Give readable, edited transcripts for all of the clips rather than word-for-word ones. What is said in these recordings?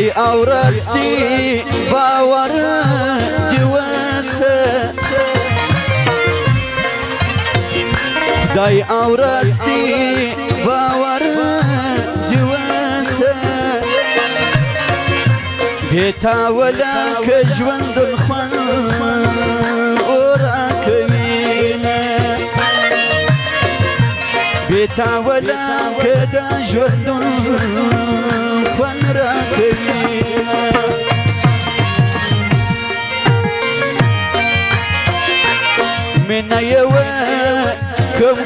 خدای اورستی باور جوسه خدای اورستی باور جوسه بيتا ولا كجوند الخن وراكبينا بيتا ولا كدا جوند الخن راكبينا من يوا كم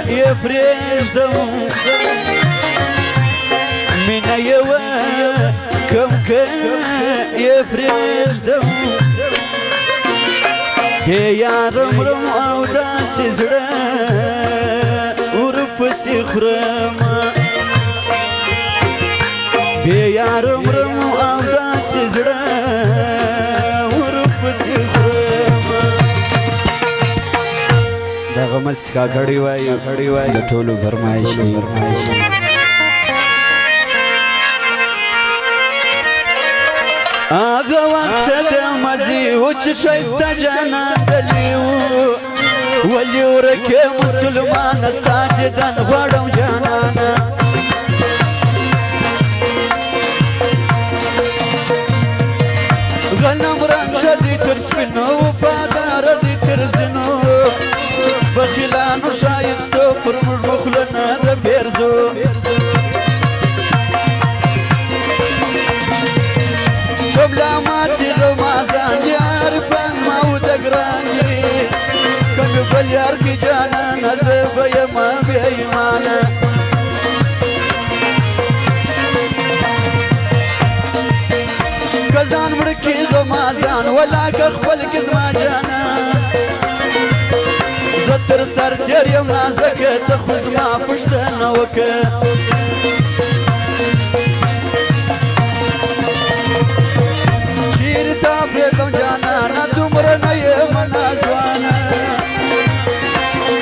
يفرش دم من يوا كم يفرش دم يا رم او داس زړه ورپسې خرم يا رم او داس زړه ورپسې خرم دغه مست کا کړي وای د ټولو فرمایشي آغا وقت دمزي وچ شايستا جانا دليو ولي وركي مسلمان ساجدان غوارم جانانا غنم رمشا دي ترسمنو وفادار دي ترزنو بخلانو شايستو پرمر مخلنا دا بيرزو شبلا ماتي غمازان يار فانز ماو دقراني كم يبال ياركي جانا نزف يما بيمانا كزان مركي غمازان ولا كخبل كزما جانا زتر سر تير يم نازك تخوز ما پشتنا وكا تافريتم جانانا دمرنا يمنا زوانا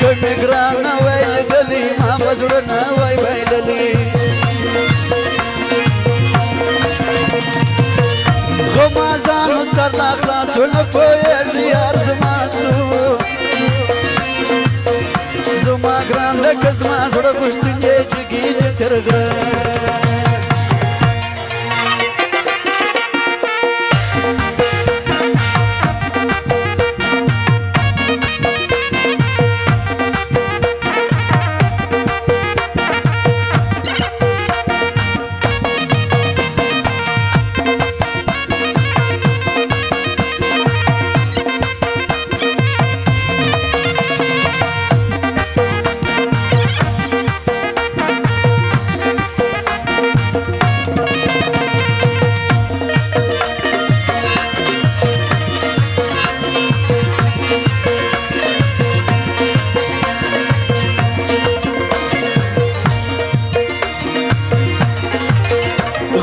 كم يقرانا ويدلي ما بزرنا ويبيدلي غمازانو سرنا خلاصو لفوير ديار زماسو زما قران لك زما زرق وشتنجي جيجي ترغران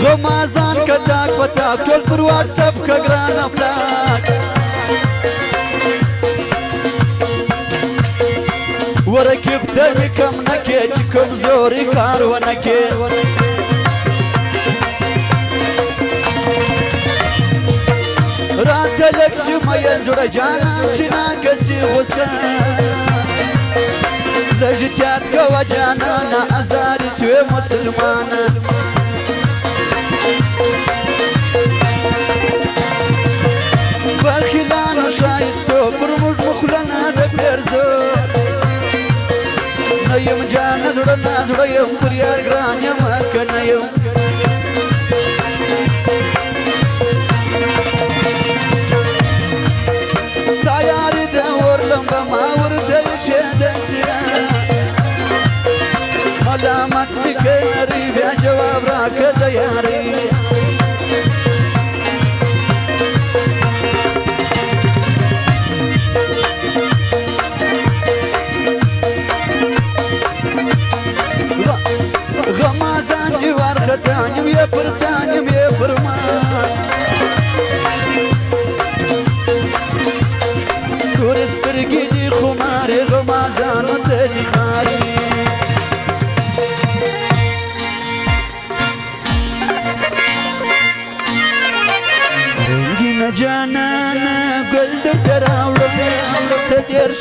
غمازان کتاک پتاک ټول پر واتساپ کګران افلاک ورکب ته کم نکې چې کمزوري کار ونکې راته لږ سیمه یې زړه جانان چې ناګسي غوسه لږ احتیاط کوه جانانه ازارې شوې مسلمانه بخیلانو شایستو پر موږ مخلنا د پیرزو نه یم جانه زړه نه زړه یم پر یار ګران یم که نه یم ستا یارې د ورلمبه ما ورته چې داسې ملامت مې کوي بیا جواب راکړه د یارې غمازان جوار خطانیم یا پرتانیم یا پرمان تورسترگی دی خماری غمازانو تدی خاری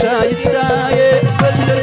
شايستاي بلل